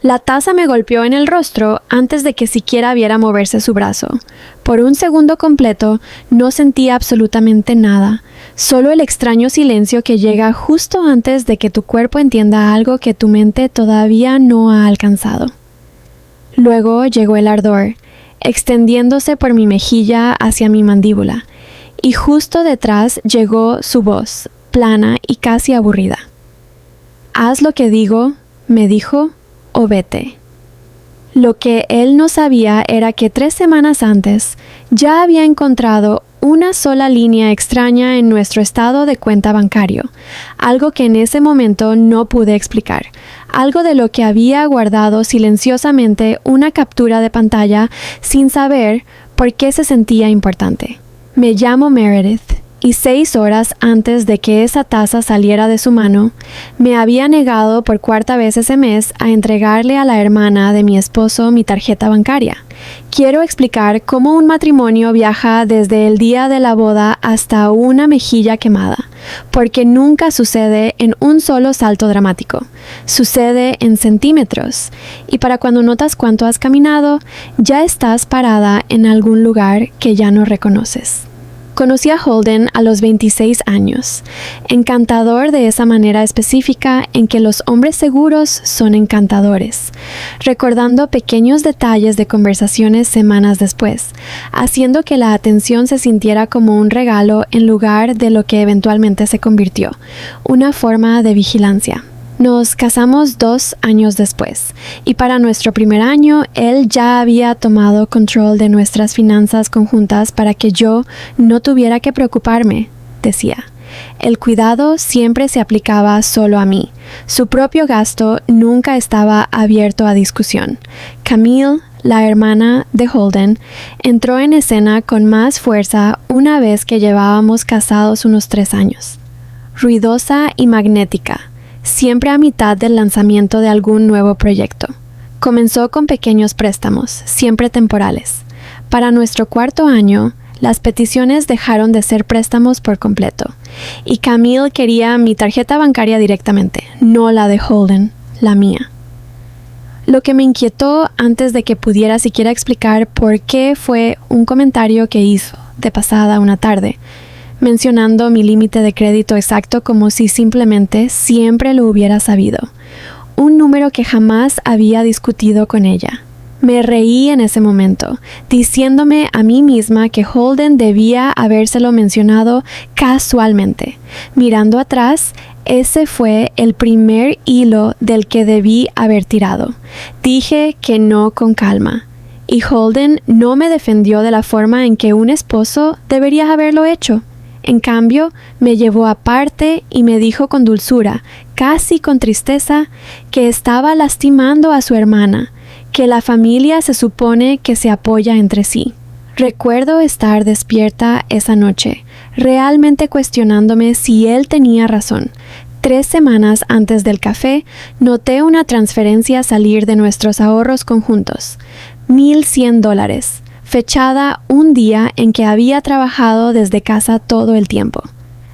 La taza me golpeó en el rostro antes de que siquiera viera moverse su brazo. Por un segundo completo no sentía absolutamente nada, solo el extraño silencio que llega justo antes de que tu cuerpo entienda algo que tu mente todavía no ha alcanzado. Luego llegó el ardor, extendiéndose por mi mejilla hacia mi mandíbula, y justo detrás llegó su voz, plana y casi aburrida. «Haz lo que digo», me dijo, «o vete». Lo que él no sabía era que 3 semanas antes ya había encontrado una sola línea extraña en nuestro estado de cuenta bancario, algo que en ese momento no pude explicar, algo de lo que había guardado silenciosamente una captura de pantalla sin saber por qué se sentía importante. Me llamo Meredith. Y 6 horas antes de que esa taza saliera de su mano, me había negado por 4ª vez ese mes a entregarle a la hermana de mi esposo mi tarjeta bancaria. Quiero explicar cómo un matrimonio viaja desde el día de la boda hasta una mejilla quemada, porque nunca sucede en un solo salto dramático. Sucede en centímetros, y para cuando notas cuánto has caminado, ya estás parada en algún lugar que ya no reconoces. Conocí a Holden a los 26 años, encantador de esa manera específica en que los hombres seguros son encantadores, recordando pequeños detalles de conversaciones semanas después, haciendo que la atención se sintiera como un regalo en lugar de lo que eventualmente se convirtió, una forma de vigilancia. Nos casamos 2 años después, y para nuestro primer año, él ya había tomado control de nuestras finanzas conjuntas para que yo no tuviera que preocuparme, decía. El cuidado siempre se aplicaba solo a mí. Su propio gasto nunca estaba abierto a discusión. Camille, la hermana de Holden, entró en escena con más fuerza una vez que llevábamos casados unos 3 años. Ruidosa y magnética, siempre a mitad del lanzamiento de algún nuevo proyecto. Comenzó con pequeños préstamos, siempre temporales. Para nuestro 4º año, las peticiones dejaron de ser préstamos por completo, y Camille quería mi tarjeta bancaria directamente, no la de Holden, la mía. Lo que me inquietó antes de que pudiera siquiera explicar por qué fue un comentario que hizo, de pasada una tarde, mencionando mi límite de crédito exacto como si simplemente siempre lo hubiera sabido. Un número que jamás había discutido con ella. Me reí en ese momento, diciéndome a mí misma que Holden debía habérselo mencionado casualmente. Mirando atrás, ese fue el primer hilo del que debí haber tirado. Dije que no con calma. Y Holden no me defendió de la forma en que un esposo debería haberlo hecho. En cambio, me llevó aparte y me dijo con dulzura, casi con tristeza, que estaba lastimando a su hermana, que la familia se supone que se apoya entre sí. Recuerdo estar despierta esa noche, realmente cuestionándome si él tenía razón. 3 semanas antes del café, noté una transferencia salir de nuestros ahorros conjuntos, $1,100. Fechada un día en que había trabajado desde casa todo el tiempo.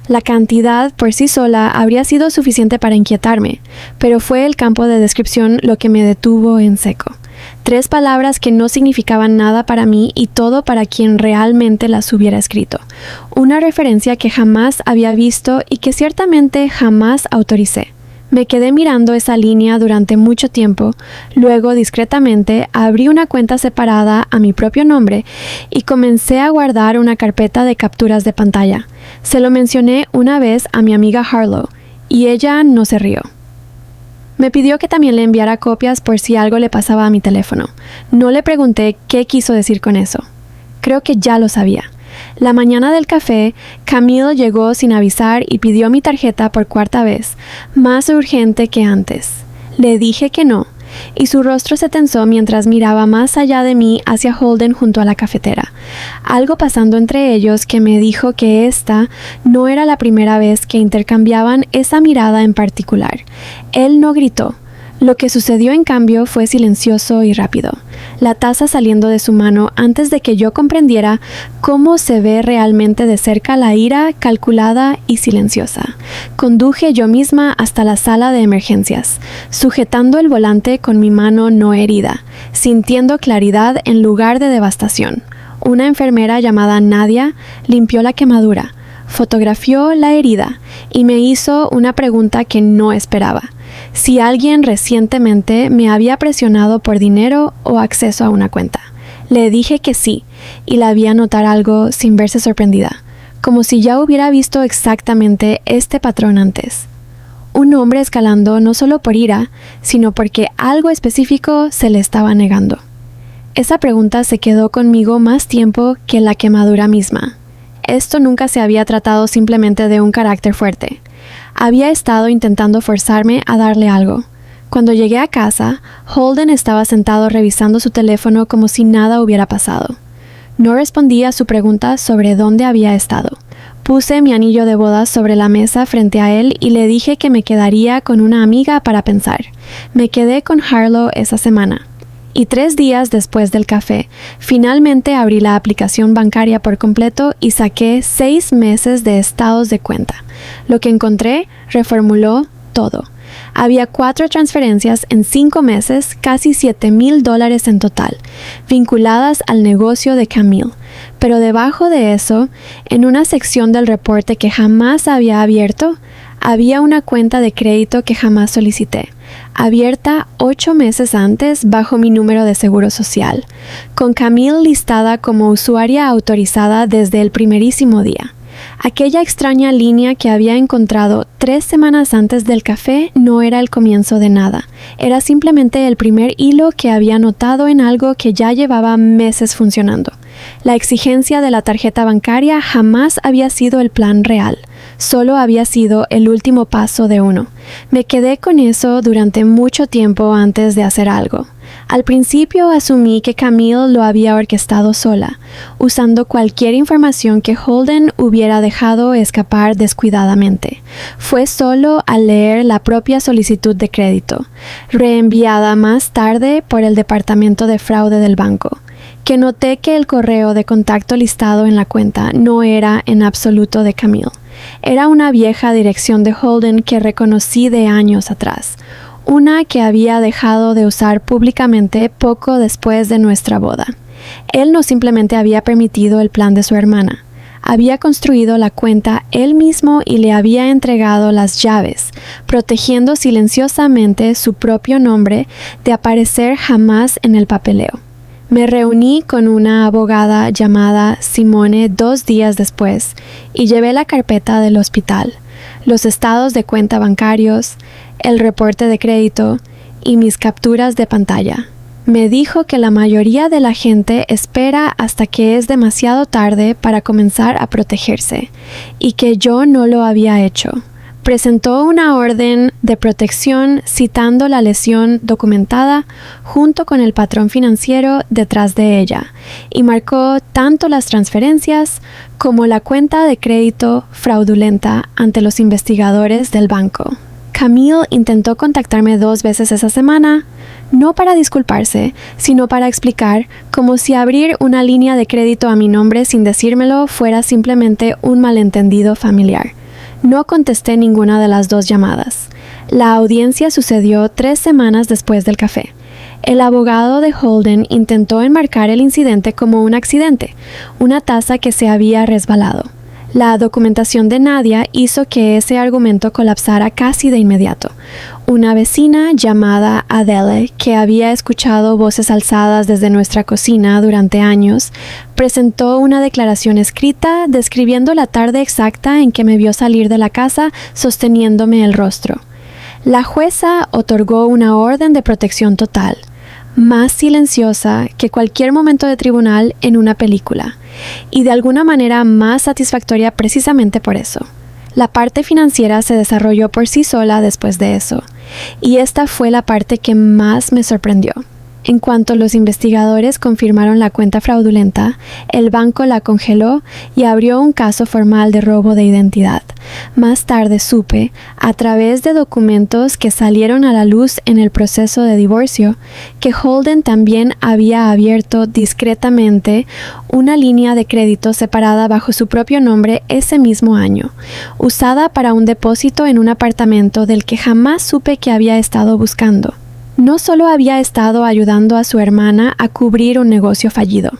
La cantidad por sí sola habría sido suficiente para inquietarme, pero fue el campo de descripción lo que me detuvo en seco. 3 palabras que no significaban nada para mí y todo para quien realmente las hubiera escrito. Una referencia que jamás había visto y que ciertamente jamás autoricé. Me quedé mirando esa línea durante mucho tiempo, luego discretamente abrí una cuenta separada a mi propio nombre y comencé a guardar una carpeta de capturas de pantalla. Se lo mencioné una vez a mi amiga Harlow, y ella no se rió. Me pidió que también le enviara copias por si algo le pasaba a mi teléfono. No le pregunté qué quiso decir con eso. Creo que ya lo sabía. La mañana del café, Camille llegó sin avisar y pidió mi tarjeta por 4ª vez, más urgente que antes. Le dije que no, y su rostro se tensó mientras miraba más allá de mí hacia Holden junto a la cafetera. Algo pasando entre ellos que me dijo que esta no era la primera vez que intercambiaban esa mirada en particular. Él no gritó. Lo que sucedió en cambio fue silencioso y rápido, la taza saliendo de su mano antes de que yo comprendiera cómo se ve realmente de cerca la ira calculada y silenciosa. Conduje yo misma hasta la sala de emergencias, sujetando el volante con mi mano no herida, sintiendo claridad en lugar de devastación. Una enfermera llamada Nadia limpió la quemadura, fotografió la herida y me hizo una pregunta que no esperaba: si alguien recientemente me había presionado por dinero o acceso a una cuenta. Le dije que sí, y la vi anotar algo sin verse sorprendida, como si ya hubiera visto exactamente este patrón antes. Un hombre escalando no solo por ira, sino porque algo específico se le estaba negando. Esa pregunta se quedó conmigo más tiempo que la quemadura misma. Esto nunca se había tratado simplemente de un carácter fuerte. Había estado intentando forzarme a darle algo. Cuando llegué a casa, Holden estaba sentado revisando su teléfono como si nada hubiera pasado. No respondí a su pregunta sobre dónde había estado. Puse mi anillo de bodas sobre la mesa frente a él y le dije que me quedaría con una amiga para pensar. Me quedé con Harlow esa semana. Y 3 días después del café, finalmente abrí la aplicación bancaria por completo y saqué 6 meses de estados de cuenta. Lo que encontré reformuló todo. Había 4 transferencias en 5 meses, casi $7,000 en total, vinculadas al negocio de Camille. Pero debajo de eso, en una sección del reporte que jamás había abierto, había una cuenta de crédito que jamás solicité, abierta 8 meses antes bajo mi número de seguro social, con Camille listada como usuaria autorizada desde el primerísimo día. Aquella extraña línea que había encontrado 3 semanas antes del café no era el comienzo de nada, era simplemente el primer hilo que había notado en algo que ya llevaba meses funcionando. La exigencia de la tarjeta bancaria jamás había sido el plan real, solo había sido el último paso de uno. Me quedé con eso durante mucho tiempo antes de hacer algo. Al principio asumí que Camille lo había orquestado sola, usando cualquier información que Holden hubiera dejado escapar descuidadamente. Fue solo al leer la propia solicitud de crédito, reenviada más tarde por el departamento de fraude del banco, que noté que el correo de contacto listado en la cuenta no era en absoluto de Camille. Era una vieja dirección de Holden que reconocí de años atrás, una que había dejado de usar públicamente poco después de nuestra boda. Él no simplemente había permitido el plan de su hermana, había construido la cuenta él mismo y le había entregado las llaves, protegiendo silenciosamente su propio nombre de aparecer jamás en el papeleo. Me reuní con una abogada llamada Simone 2 días después y llevé la carpeta del hospital, los estados de cuenta bancarios, el reporte de crédito y mis capturas de pantalla. Me dijo que la mayoría de la gente espera hasta que es demasiado tarde para comenzar a protegerse y que yo no lo había hecho. Presentó una orden de protección citando la lesión documentada junto con el patrón financiero detrás de ella y marcó tanto las transferencias como la cuenta de crédito fraudulenta ante los investigadores del banco. Camille intentó contactarme 2 veces esa semana, no para disculparse, sino para explicar como si abrir una línea de crédito a mi nombre sin decírmelo fuera simplemente un malentendido familiar. No contesté ninguna de las 2 llamadas. La audiencia sucedió 3 semanas después del café. El abogado de Holden intentó enmarcar el incidente como un accidente, una taza que se había resbalado. La documentación de Nadia hizo que ese argumento colapsara casi de inmediato. Una vecina llamada Adele, que había escuchado voces alzadas desde nuestra cocina durante años, presentó una declaración escrita describiendo la tarde exacta en que me vio salir de la casa sosteniéndome el rostro. La jueza otorgó una orden de protección total, más silenciosa que cualquier momento de tribunal en una película, y de alguna manera más satisfactoria precisamente por eso. La parte financiera se desarrolló por sí sola después de eso, y esta fue la parte que más me sorprendió. En cuanto los investigadores confirmaron la cuenta fraudulenta, el banco la congeló y abrió un caso formal de robo de identidad. Más tarde supe, a través de documentos que salieron a la luz en el proceso de divorcio, que Holden también había abierto discretamente una línea de crédito separada bajo su propio nombre ese mismo año, usada para un depósito en un apartamento del que jamás supe que había estado buscando. No solo había estado ayudando a su hermana a cubrir un negocio fallido,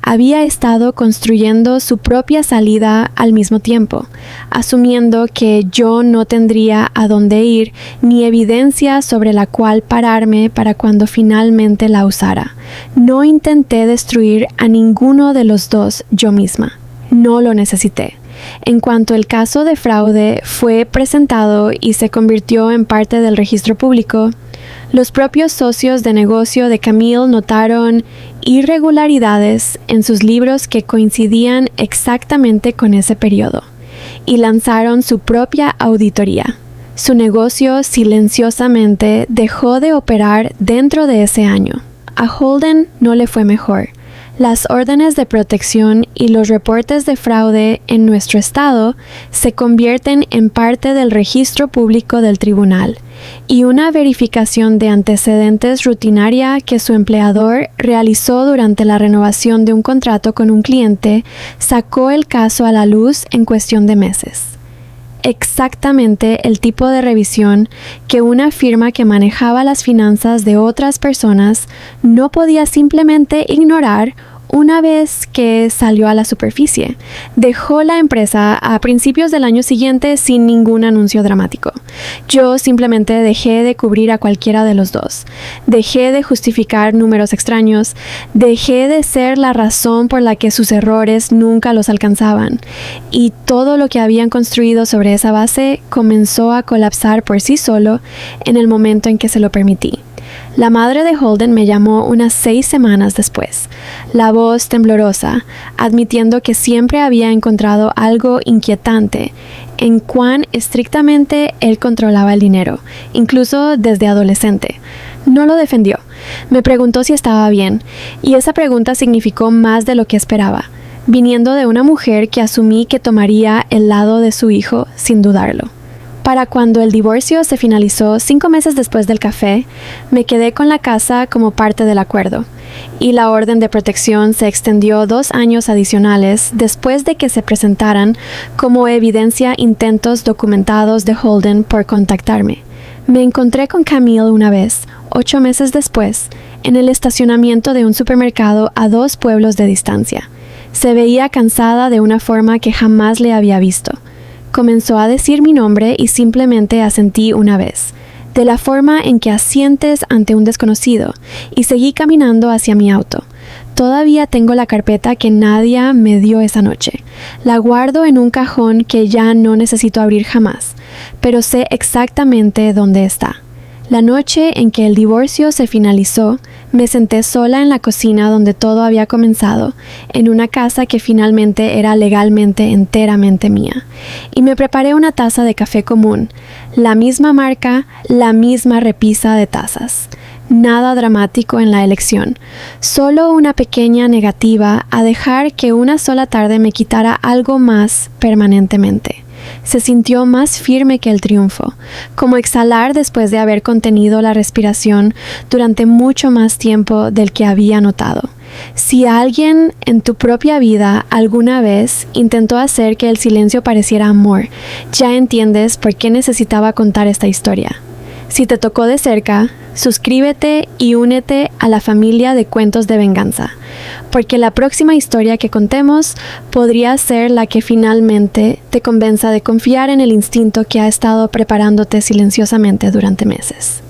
había estado construyendo su propia salida al mismo tiempo, asumiendo que yo no tendría a dónde ir ni evidencia sobre la cual pararme para cuando finalmente la usara. No intenté destruir a ninguno de los dos yo misma. No lo necesité. En cuanto el caso de fraude fue presentado y se convirtió en parte del registro público, los propios socios de negocio de Camille notaron irregularidades en sus libros que coincidían exactamente con ese periodo y lanzaron su propia auditoría. Su negocio silenciosamente dejó de operar dentro de ese año. A Holden no le fue mejor. Las órdenes de protección y los reportes de fraude en nuestro estado se convierten en parte del registro público del tribunal, y una verificación de antecedentes rutinaria que su empleador realizó durante la renovación de un contrato con un cliente sacó el caso a la luz en cuestión de meses. Exactamente el tipo de revisión que una firma que manejaba las finanzas de otras personas no podía simplemente ignorar una vez que salió a la superficie. Dejó la empresa a principios del año siguiente sin ningún anuncio dramático. Yo simplemente dejé de cubrir a cualquiera de los dos. Dejé de justificar números extraños. Dejé de ser la razón por la que sus errores nunca los alcanzaban. Y todo lo que habían construido sobre esa base comenzó a colapsar por sí solo en el momento en que se lo permití. La madre de Holden me llamó unas 6 semanas después, la voz temblorosa, admitiendo que siempre había encontrado algo inquietante en cuán estrictamente él controlaba el dinero, incluso desde adolescente. No lo defendió. Me preguntó si estaba bien, y esa pregunta significó más de lo que esperaba, viniendo de una mujer que asumí que tomaría el lado de su hijo sin dudarlo. Para cuando el divorcio se finalizó 5 meses después del café, me quedé con la casa como parte del acuerdo, y la orden de protección se extendió 2 años adicionales después de que se presentaran como evidencia intentos documentados de Holden por contactarme. Me encontré con Camille una vez, 8 meses después, en el estacionamiento de un supermercado a 2 pueblos de distancia. Se veía cansada de una forma que jamás le había visto. Comenzó a decir mi nombre y simplemente asentí una vez, de la forma en que asientes ante un desconocido, y seguí caminando hacia mi auto. Todavía tengo la carpeta que Nadia me dio esa noche. La guardo en un cajón que ya no necesito abrir jamás, pero sé exactamente dónde está. La noche en que el divorcio se finalizó, me senté sola en la cocina donde todo había comenzado, en una casa que finalmente era legalmente enteramente mía, y me preparé una taza de café común, la misma marca, la misma repisa de tazas. Nada dramático en la elección, solo una pequeña negativa a dejar que una sola tarde me quitara algo más permanentemente. Se sintió más firme que el triunfo, como exhalar después de haber contenido la respiración durante mucho más tiempo del que había notado. Si alguien en tu propia vida alguna vez intentó hacer que el silencio pareciera amor, ya entiendes por qué necesitaba contar esta historia. Si te tocó de cerca, suscríbete y únete a la familia de Cuentos de Venganza, porque la próxima historia que contemos podría ser la que finalmente te convenza de confiar en el instinto que ha estado preparándote silenciosamente durante meses.